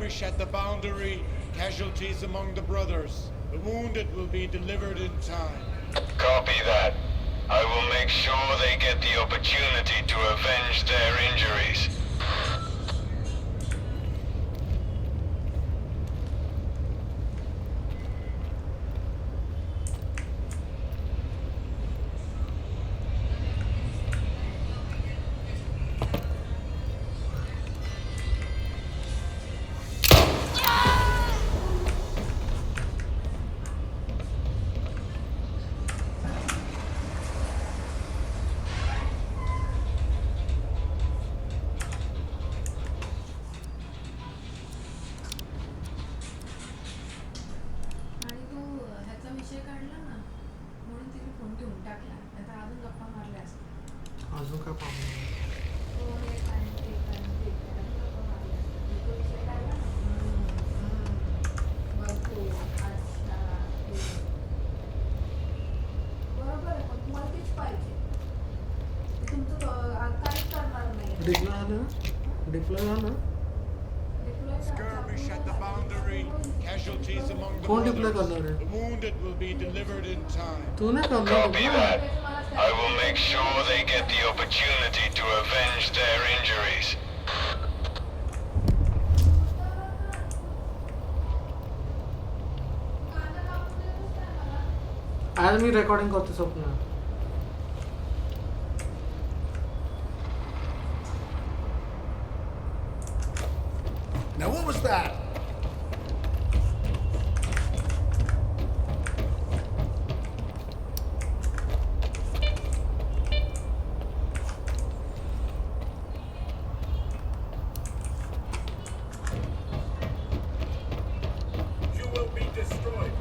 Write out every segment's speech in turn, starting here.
Skirmish at the boundary. Casualties among the brothers. The wounded will be delivered in time. Copy that. I will make sure they get the opportunity to avenge their injuries. आणि तू ह्याचा विषय काढला ना म्हणून तिने phone ठेवून टाकला आता अजून गप्पा मारल्या असतात अजून काय पाहू तो हे आणि ते अजून गप्पा मारल्या असतात तो विषय काढला ना बघतो अच्छा बरोबर आहे पण तुम्हाला तेच पाहिजे तुमचं काहीच करणार नाही डिप्लॉय झालं ना डिप्लॉय झालं Skirmish at the boundary. Casualties among the Phone deploy brothers. करणार आहे. The wounded will be delivered in time. तू नाही करणार Copy deploy that. I will make sure they get the opportunity to avenge their injuries. आज मी recording करतो स्वप्न Now what was that? You will be destroyed.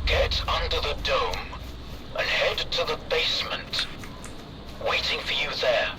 Get under the dome and head to the basement. Waiting for you there.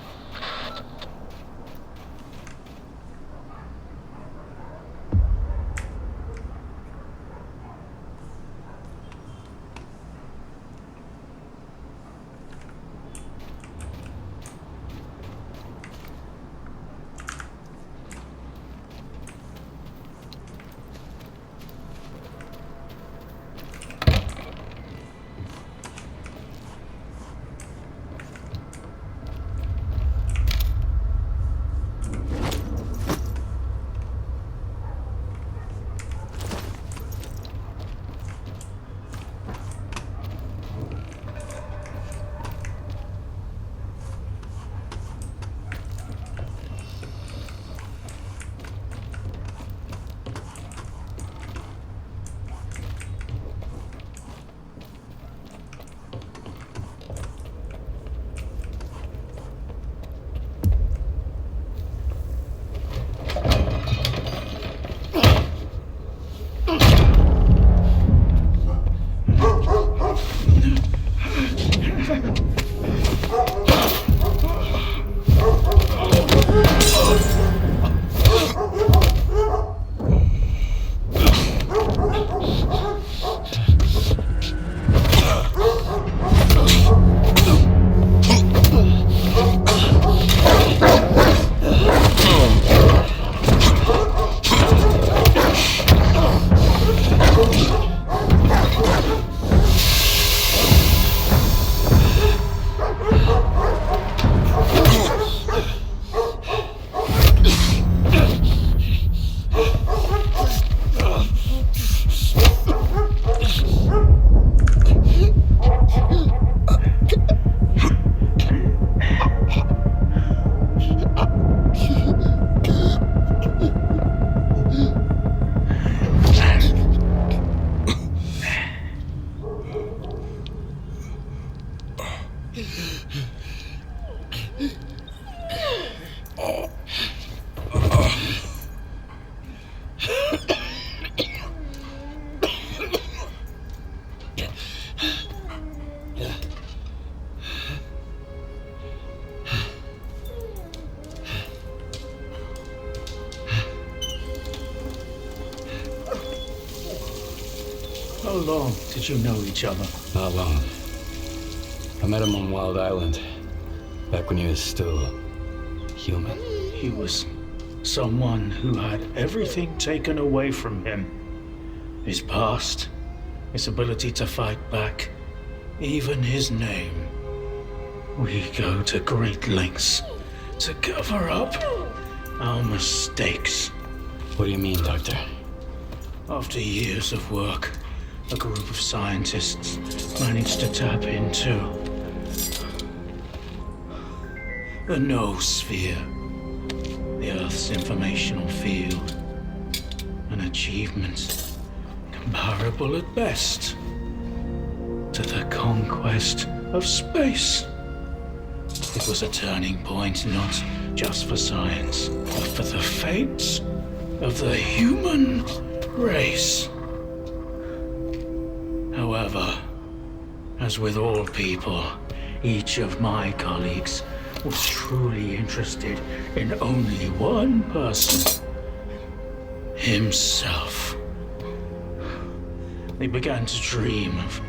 How long did you know each other? Not long. I met him on Wild Island, back when he was still human. He was someone who had everything taken away from him. His past, his ability to fight back, even his name. We go to great lengths to cover up our mistakes. What do you mean, Doctor? After years of work, a group of scientists managed to tap into the Noosphere, the Earth's informational field. An achievement comparable at best to the conquest of space. It was a turning point not just for science, but for the fate of the human race. However, as with all people, each of my colleagues was truly interested in only one person: himself. They began to dream of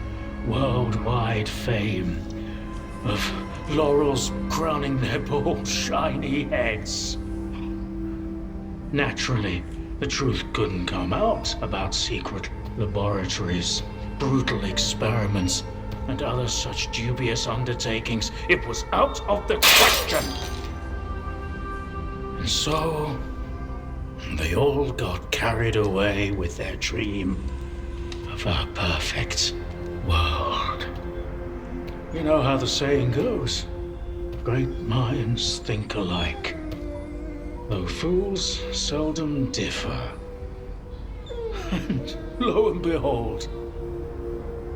worldwide fame, of laurels crowning their bald, shiny heads. Naturally, the truth couldn't come out about secret laboratories, brutal experiments, and other such dubious undertakings. It was out of the question. And so, they all got carried away with their dream of a perfect world. You know how the saying goes, great minds think alike, though fools seldom differ. And lo and behold,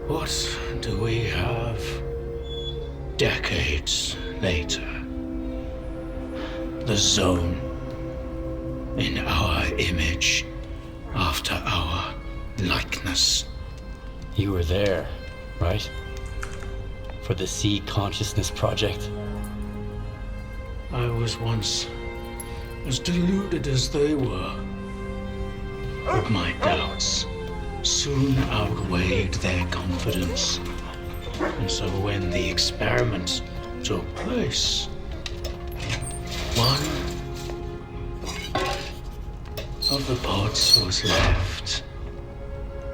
what do we have decades later? The Zone, in our image, after our likeness. You were there, right? For the Sea Consciousness Project? I was once as deluded as they were, but my doubts soon outweighed their confidence. And so when the experiment took place, one of the pods was left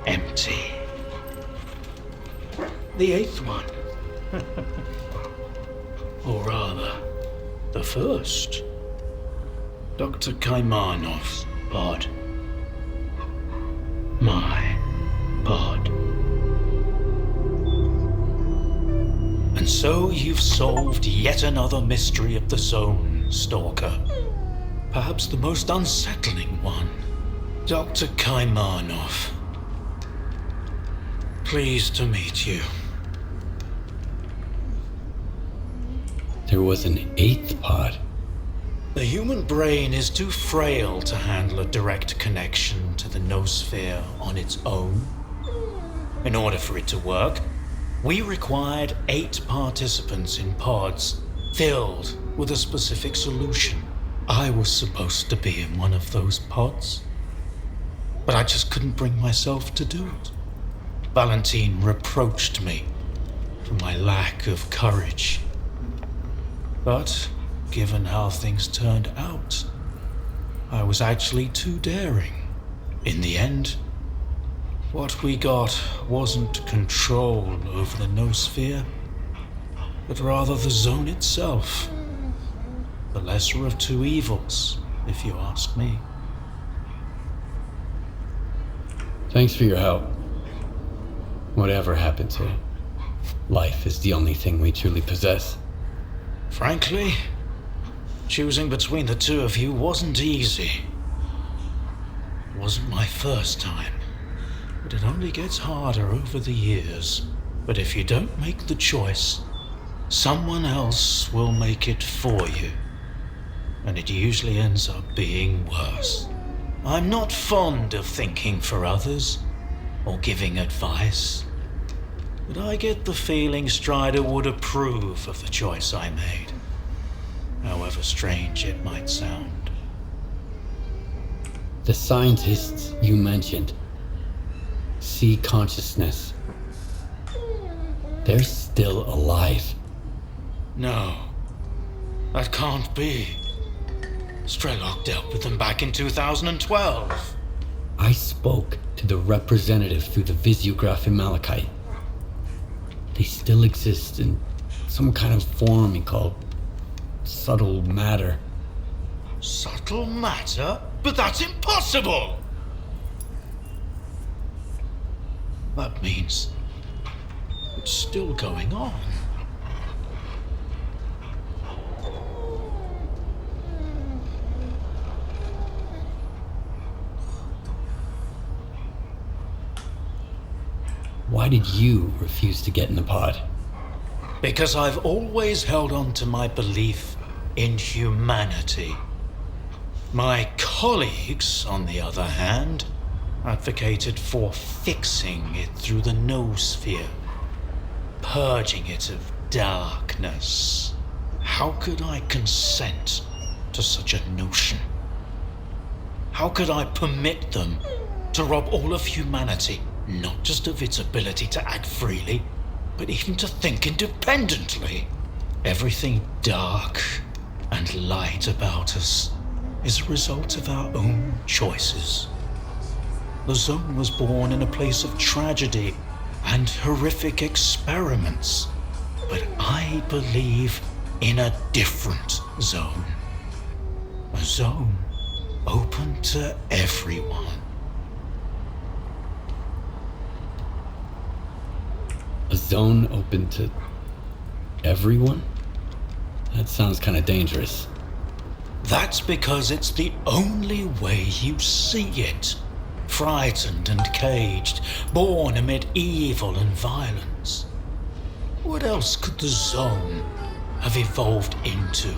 empty. The eighth one, or rather, the first, Dr. Kaimanov's pod. My pod. And so you've solved yet another mystery of the Zone, Stalker. Perhaps the most unsettling one. Dr. Kaimanov. Pleased to meet you. There was an eighth pod. The human brain is too frail to handle a direct connection to the Noosphere on its own. In order for it to work, we required 8 participants in pods filled with a specific solution. I was supposed to be in one of those pods, but I just couldn't bring myself to do it. Valentine reproached me for my lack of courage. But given how things turned out, I was actually too daring. In the end, what we got wasn't control over the Noosphere, but rather the Zone itself. The lesser of two evils, if you ask me. Thanks for your help. Whatever happened to it, life is the only thing we truly possess. Frankly, choosing between the two of you wasn't easy. It wasn't my first time, but it only gets harder over the years. But if you don't make the choice, someone else will make it for you. And it usually ends up being worse. I'm not fond of thinking for others or giving advice, but I get the feeling Strider would approve of the choice I made, however strange it might sound. The scientists you mentioned, Sea Consciousness, they're still alive. No, that can't be. Strelok dealt with them back in 2012. I spoke to the representative through the visiograph in Malachite. they still exist in some kind of form he called subtle matter. Subtle matter? But that's impossible! That means it's still going on. Why did you refuse to get in the pod? Because I've always held on to my belief in humanity. My colleagues, on the other hand, advocated for fixing it through the noosphere, purging it of darkness. How could I consent to such a notion? How could I permit them to rob all of humanity, not just of its ability to act freely, but even to think independently? Everything dark and light about us is a result of our own choices. The Zone was born in a place of tragedy and horrific experiments, but I believe in a different zone. A zone open to everyone. A zone open to everyone? That sounds kind of dangerous. That's because it's the only way you see it. Frightened and caged, born amid evil and violence. What else could the Zone have evolved into?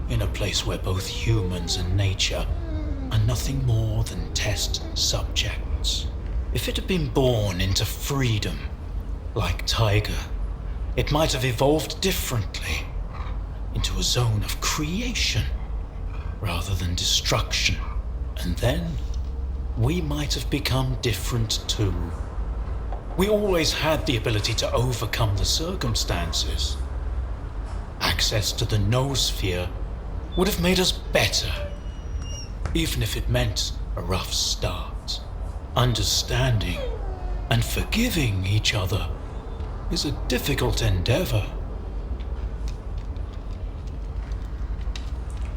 In a place where both humans and nature are nothing more than test subjects. If it had been born into freedom, like Tiger, it might have evolved differently, into a zone of creation rather than destruction. And then we might have become different too. We always had the ability to overcome the circumstances. Access to the noosphere would have made us better, even if it meant a rough start. Understanding and forgiving each other is a difficult endeavor.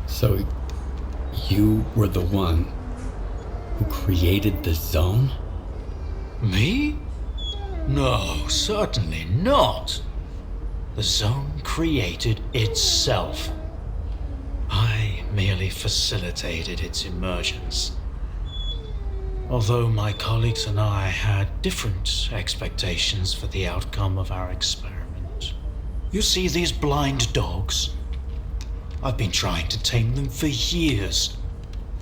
So, you were the one who created the Zone? Me? No, certainly not. The Zone created itself. I merely facilitated its emergence. Although my colleagues and I had different expectations for the outcome of our experiment. You see these blind dogs? I've been trying to tame them for years,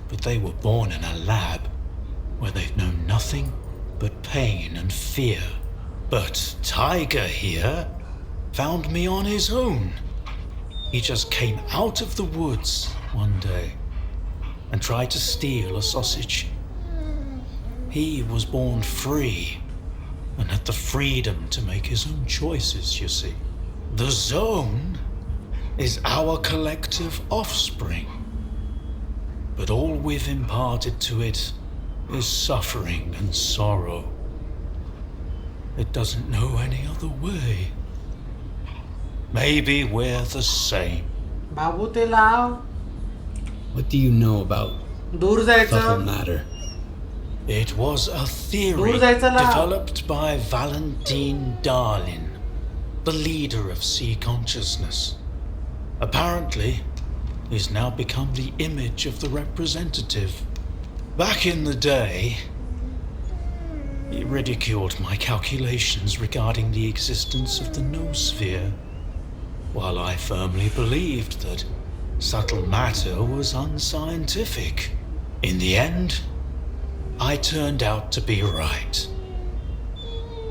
but they were born in a lab where they've known nothing but pain and fear. But Tiger here found me on his own. He just came out of the woods one day and tried to steal a sausage. He was born free and had the freedom to make his own choices, you see. The Zone is our collective offspring, but all we've imparted to it is suffering and sorrow. It doesn't know any other way. Maybe we're the same. बाबू ते लाव. What do you know about दूर subtle जायचं. matter? It was a theory दूर जायचं लाव. developed by Valentine Darlin, the leader of sea consciousness. Apparently, he's now become the image of the representative. Back in the day, he ridiculed my calculations regarding the existence of the noosphere, while I firmly believed that subtle matter was unscientific. In the end, I turned out to be right.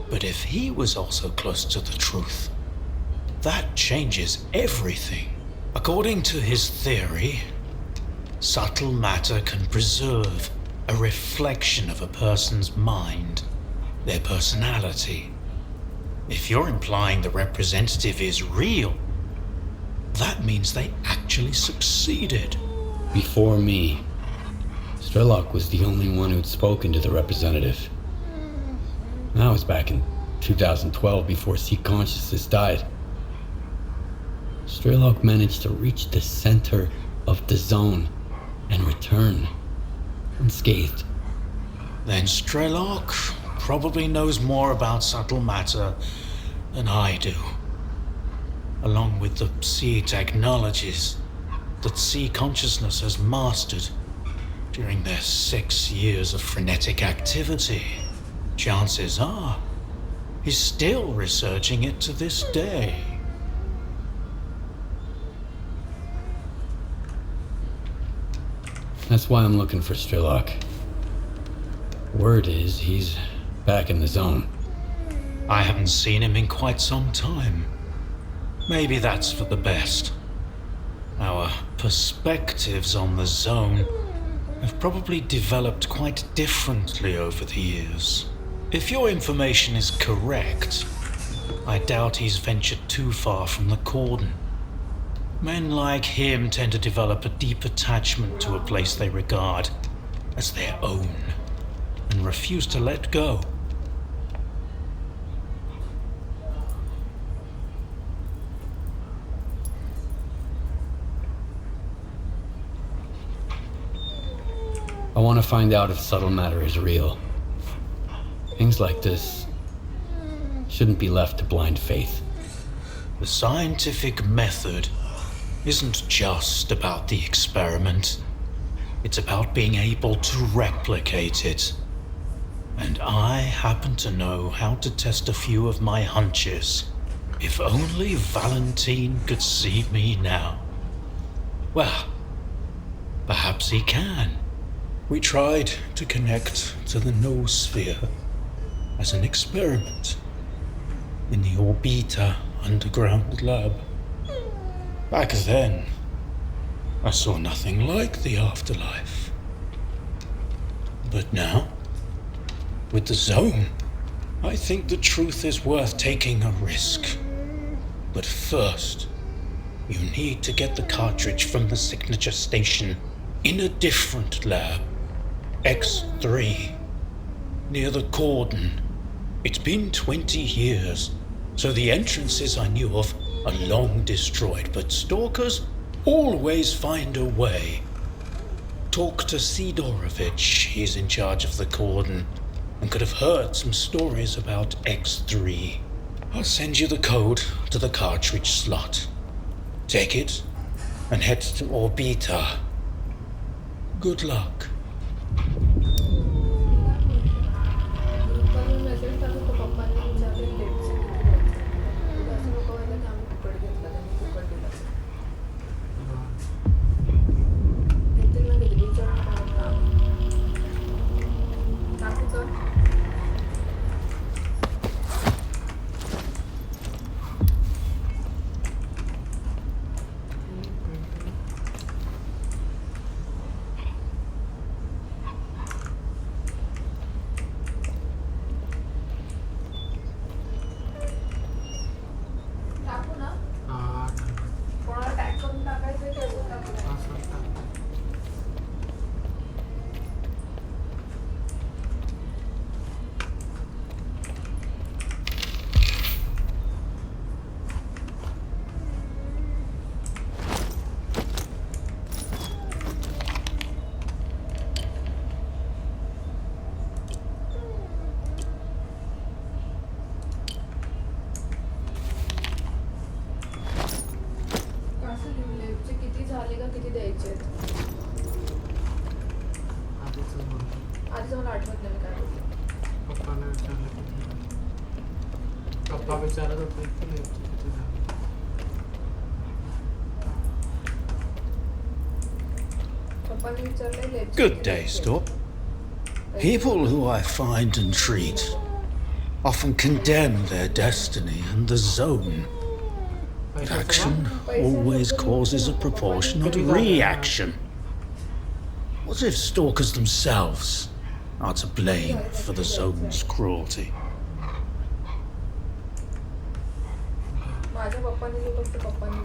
But if he was also close to the truth, that changes everything. According to his theory, subtle matter can preserve a reflection of a person's mind, their personality. If you're implying the representative is real, that means they actually succeeded. Before me, S.T.A.L.K.E.R was the only one who'd spoken to the representative. That was back in 2012, before C consciousness died. Strelok managed to reach the center of the zone and return unscathed. Then Strelok probably knows more about subtle matter than I do, along with the C technologies that C consciousness has mastered during their 6 years of frenetic activity. Chances are he's still researching it to this day. That's why I'm looking for Strelok. Word is he's back in the zone. I haven't seen him in quite some time. Maybe that's for the best. Our perspectives on the zone have probably developed quite differently over the years. If your information is correct, I doubt he's ventured too far from the cordon. Men like him tend to develop a deep attachment to a place they regard as their own and refuse to let go. I want to find out if subtle matter is real. Things like this shouldn't be left to blind faith. The scientific method isn't just about the experiment. It's about being able to replicate it. And I happen to know how to test a few of my hunches. If only Valentine could see me now. Well, perhaps he can. We tried to connect to the noosphere as an experiment in the Orbita underground lab. Back then, I saw nothing like the afterlife. But now, with the zone, I think the truth is worth taking a risk. But first, you need to get the cartridge from the signature station in a different lab. X3, near the cordon. It's been 20 years, so the entrances I knew of are long destroyed, but stalkers always find a way. Talk to Sidorovich, he's in charge of the cordon, and could have heard some stories about X3. I'll send you the code to the cartridge slot. Take it, and head to Orbita. Good luck. ग्रुपवर message टाकून तो पप्पांनी विचारले date set करायचं असं लोक व्हायला की आम्ही फुकट घेतला त्यांनी फुकट दिला घेतील ना किती विचारून टाकू का टाकू ना कोणाला टॅग करून टाकायचं ते टाकू कसं लिहिले किती झाले का किती द्यायचे आहेत आधीच मला आठवत नाही काय बोलले पप्पाला विचारलं किती झालं. पप्पा विचारत होते की लेपचे किती झाले. पप्पांनी विचारले लेपचे Good किती day, द्यायचे Stork. आहेत. People who I find and treat often condemn their destiny and the zone. But action always causes a proportionate reaction. What if stalkers themselves are to blame for the zone's cruelty? माझ्या पप्पांनी फक्त पप्पांनी